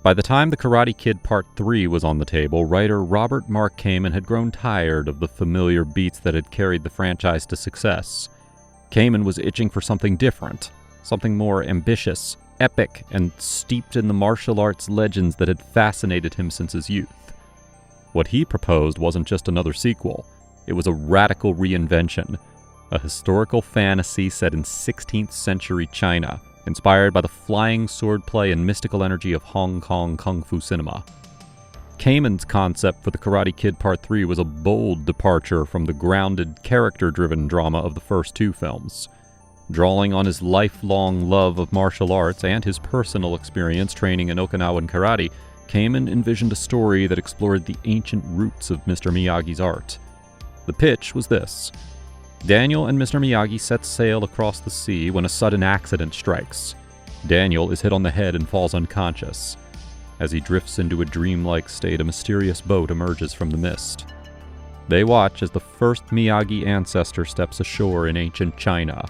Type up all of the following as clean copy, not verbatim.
By the time The Karate Kid Part 3 was on the table, writer Robert Mark Kamen had grown tired of the familiar beats that had carried the franchise to success. Kamen was itching for something different, something more ambitious, epic, and steeped in the martial arts legends that had fascinated him since his youth. What he proposed wasn't just another sequel, it was a radical reinvention, a historical fantasy set in 16th century China, inspired by the flying swordplay and mystical energy of Hong Kong kung fu cinema. Kamen's concept for The Karate Kid Part 3 was a bold departure from the grounded, character-driven drama of the first two films. Drawing on his lifelong love of martial arts and his personal experience training in Okinawan karate, Kamen envisioned a story that explored the ancient roots of Mr. Miyagi's art. The pitch was this. Daniel and Mr. Miyagi set sail across the sea when a sudden accident strikes. Daniel is hit on the head and falls unconscious. As he drifts into a dreamlike state, a mysterious boat emerges from the mist. They watch as the first Miyagi ancestor steps ashore in ancient China.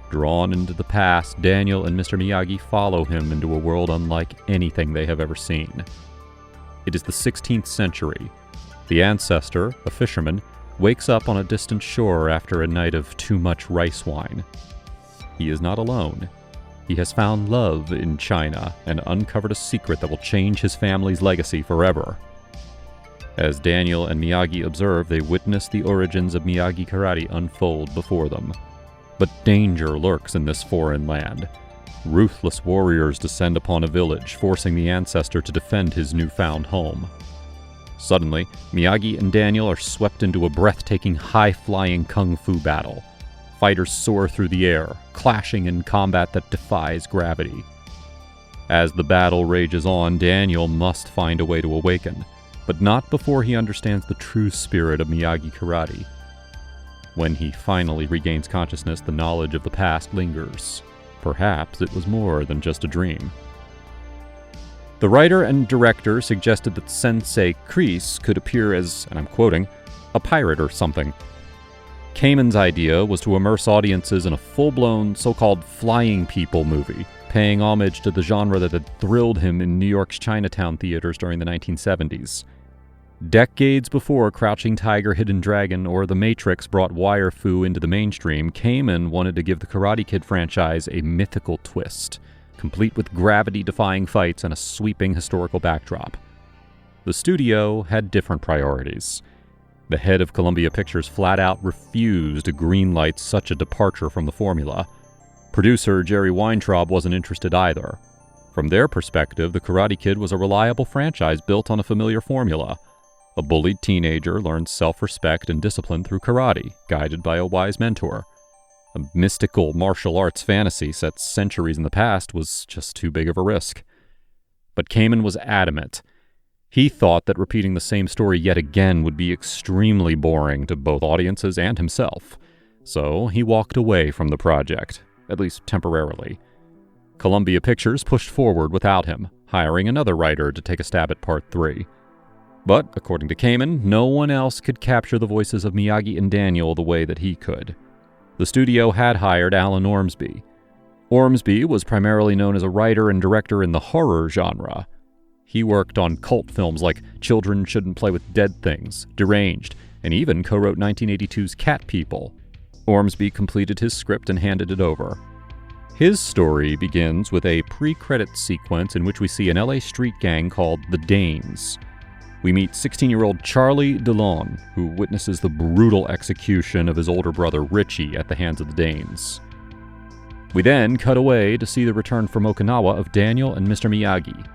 Drawn into the past, Daniel and Mr. Miyagi follow him into a world unlike anything they have ever seen. It is the 16th century. The ancestor, a fisherman, wakes up on a distant shore after a night of too much rice wine. He is not alone. He has found love in China and uncovered a secret that will change his family's legacy forever. As Daniel and Miyagi observe, they witness the origins of Miyagi karate unfold before them. But danger lurks in this foreign land. Ruthless warriors descend upon a village, forcing the ancestor to defend his newfound home. Suddenly, Miyagi and Daniel are swept into a breathtaking, high-flying kung fu battle. Fighters soar through the air, clashing in combat that defies gravity. As the battle rages on, Daniel must find a way to awaken, but not before he understands the true spirit of Miyagi karate. When he finally regains consciousness, the knowledge of the past lingers. Perhaps it was more than just a dream. The writer and director suggested that Sensei Kreese could appear as, and I'm quoting, a pirate or something. Kamen's idea was to immerse audiences in a full-blown, so-called flying people movie, paying homage to the genre that had thrilled him in New York's Chinatown theaters during the 1970s. Decades before Crouching Tiger, Hidden Dragon, or The Matrix brought wire fu into the mainstream, Kamen wanted to give the Karate Kid franchise a mythical twist, complete with gravity-defying fights and a sweeping historical backdrop. The studio had different priorities. The head of Columbia Pictures flat out refused to greenlight such a departure from the formula. Producer Jerry Weintraub wasn't interested either. From their perspective, The Karate Kid was a reliable franchise built on a familiar formula. A bullied teenager learns self-respect and discipline through karate, guided by a wise mentor. A mystical martial arts fantasy set centuries in the past was just too big of a risk. But Kamen was adamant. He thought that repeating the same story yet again would be extremely boring to both audiences and himself. So he walked away from the project, at least temporarily. Columbia Pictures pushed forward without him, hiring another writer to take a stab at Part 3. But, according to Kamen, no one else could capture the voices of Miyagi and Daniel the way that he could. The studio had hired Alan Ormsby. Ormsby was primarily known as a writer and director in the horror genre. He worked on cult films like Children Shouldn't Play with Dead Things, Deranged, and even co-wrote 1982's Cat People. Ormsby completed his script and handed it over. His story begins with a pre-credits sequence in which we see an LA street gang called the Danes. We meet 16-year-old Charlie DeLon, who witnesses the brutal execution of his older brother Richie at the hands of the Danes. We then cut away to see the return from Okinawa of Daniel and Mr. Miyagi.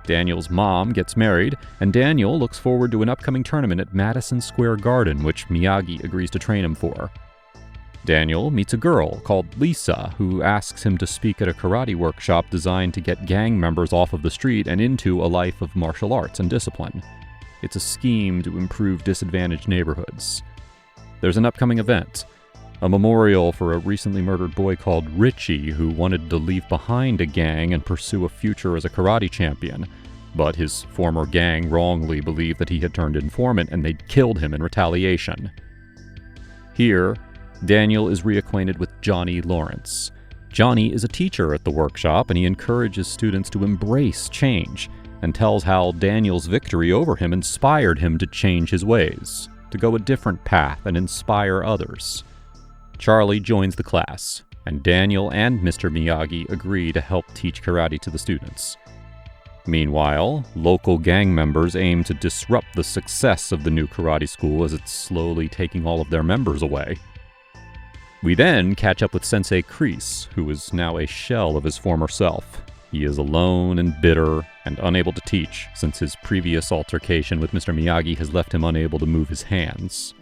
Daniel's mom gets married, and Daniel looks forward to an upcoming tournament at Madison Square Garden, which Miyagi agrees to train him for. Daniel meets a girl called Lisa, who asks him to speak at a karate workshop designed to get gang members off of the street and into a life of martial arts and discipline. It's a scheme to improve disadvantaged neighborhoods. There's an upcoming event, a memorial for a recently murdered boy called Richie who wanted to leave behind a gang and pursue a future as a karate champion, but his former gang wrongly believed that he had turned informant and they'd killed him in retaliation. Here, Daniel is reacquainted with Johnny Lawrence. Johnny is a teacher at the workshop, and he encourages students to embrace change and tells how Daniel's victory over him inspired him to change his ways, to go a different path and inspire others. Charlie joins the class, and Daniel and Mr. Miyagi agree to help teach karate to the students. Meanwhile, local gang members aim to disrupt the success of the new karate school as it's slowly taking all of their members away. We then catch up with Sensei Kreese, who is now a shell of his former self. He is alone and bitter and unable to teach, since his previous altercation with Mr. Miyagi has left him unable to move his hands.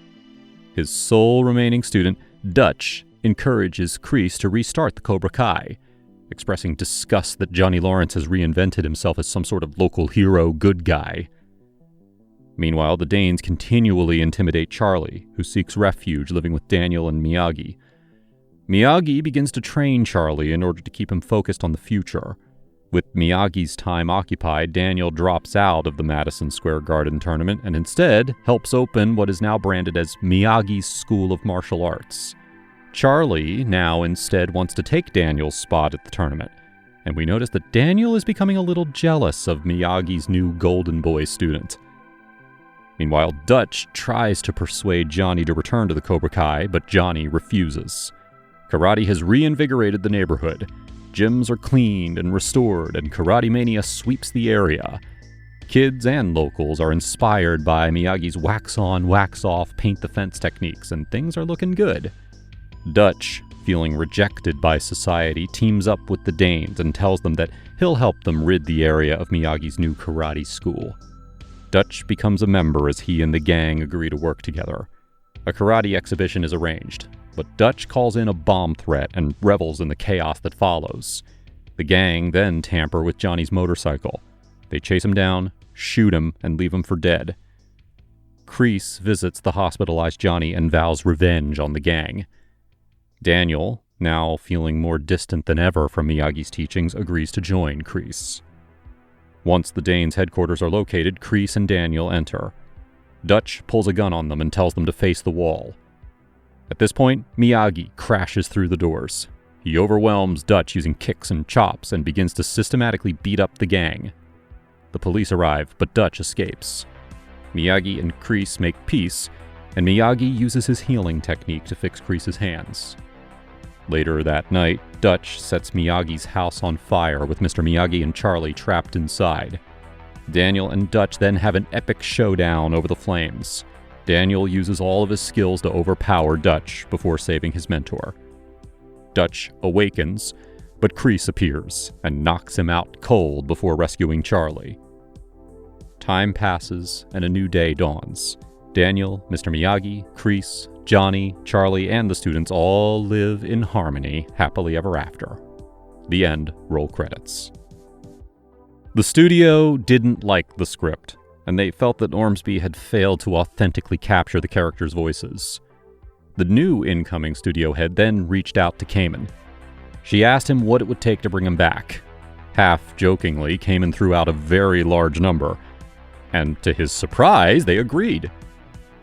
His sole remaining student, Dutch, encourages Kreese to restart the Cobra Kai, expressing disgust that Johnny Lawrence has reinvented himself as some sort of local hero good guy. Meanwhile, the Danes continually intimidate Charlie, who seeks refuge living with Daniel and Miyagi. Miyagi begins to train Charlie in order to keep him focused on the future. With Miyagi's time occupied, Daniel drops out of the Madison Square Garden tournament and instead helps open what is now branded as Miyagi's School of Martial Arts. Charlie now instead wants to take Daniel's spot at the tournament, and we notice that Daniel is becoming a little jealous of Miyagi's new Golden Boy student. Meanwhile, Dutch tries to persuade Johnny to return to the Cobra Kai, but Johnny refuses. Karate has reinvigorated the neighborhood. Gyms are cleaned and restored, and Karate Mania sweeps the area. Kids and locals are inspired by Miyagi's wax-on, wax-off, paint-the-fence techniques, and things are looking good. Dutch, feeling rejected by society, teams up with the Danes and tells them that he'll help them rid the area of Miyagi's new karate school. Dutch becomes a member as he and the gang agree to work together. A karate exhibition is arranged, but Dutch calls in a bomb threat and revels in the chaos that follows. The gang then tamper with Johnny's motorcycle. They chase him down, shoot him, and leave him for dead. Kreese visits the hospitalized Johnny and vows revenge on the gang. Daniel, now feeling more distant than ever from Miyagi's teachings, agrees to join Kreese. Once the Danes' headquarters are located, Kreese and Daniel enter. Dutch pulls a gun on them and tells them to face the wall. At this point, Miyagi crashes through the doors. He overwhelms Dutch using kicks and chops and begins to systematically beat up the gang. The police arrive, but Dutch escapes. Miyagi and Kreese make peace, and Miyagi uses his healing technique to fix Kreese's hands. Later that night, Dutch sets Miyagi's house on fire with Mr. Miyagi and Charlie trapped inside. Daniel and Dutch then have an epic showdown over the flames. Daniel uses all of his skills to overpower Dutch before saving his mentor. Dutch awakens, but Kreese appears and knocks him out cold before rescuing Charlie. Time passes and a new day dawns. Daniel, Mr. Miyagi, Kreese, Johnny, Charlie, and the students all live in harmony, happily ever after. The end. Roll credits. The studio didn't like the script, and they felt that Ormsby had failed to authentically capture the characters' voices. The new incoming studio head then reached out to Kamen. She asked him what it would take to bring him back. Half jokingly, Kamen threw out a very large number, and to his surprise, they agreed.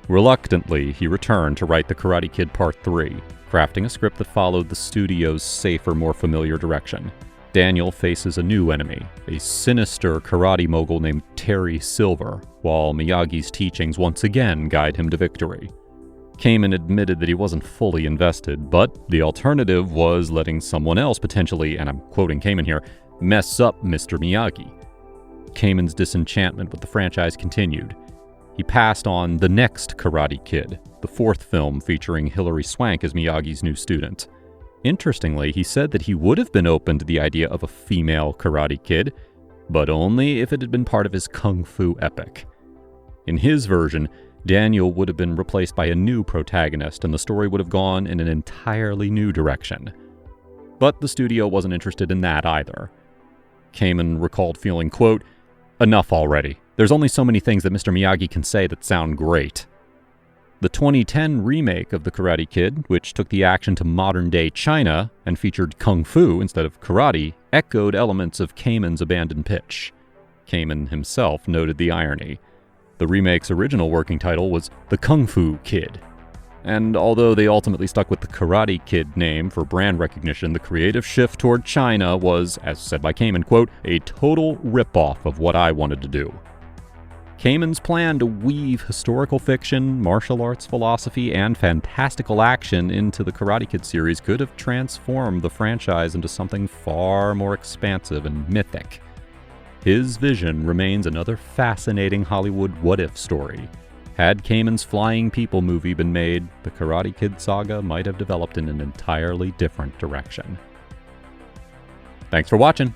Reluctantly, he returned to write The Karate Kid Part 3, crafting a script that followed the studio's safer, more familiar direction. Daniel faces a new enemy, a sinister karate mogul named Terry Silver, while Miyagi's teachings once again guide him to victory. Kamen admitted that he wasn't fully invested, but the alternative was letting someone else potentially, and I'm quoting Kamen here, mess up Mr. Miyagi. Kamen's disenchantment with the franchise continued. He passed on The Next Karate Kid, the fourth film featuring Hilary Swank as Miyagi's new student. Interestingly, he said that he would have been open to the idea of a female Karate Kid, but only if it had been part of his kung fu epic. In his version, Daniel would have been replaced by a new protagonist, and the story would have gone in an entirely new direction. But the studio wasn't interested in that either. Kamen recalled feeling, quote, "Enough already. There's only so many things that Mr. Miyagi can say that sound great." The 2010 remake of The Karate Kid, which took the action to modern-day China and featured kung fu instead of karate, echoed elements of Kamen's abandoned pitch. Kamen himself noted the irony. The remake's original working title was The Kung Fu Kid. And although they ultimately stuck with the Karate Kid name for brand recognition, the creative shift toward China was, as said by Kamen, quote, a total ripoff of what I wanted to do. Kamen's plan to weave historical fiction, martial arts philosophy, and fantastical action into the Karate Kid series could have transformed the franchise into something far more expansive and mythic. His vision remains another fascinating Hollywood what-if story. Had Kamen's Flying People movie been made, the Karate Kid saga might have developed in an entirely different direction. Thanks for watching.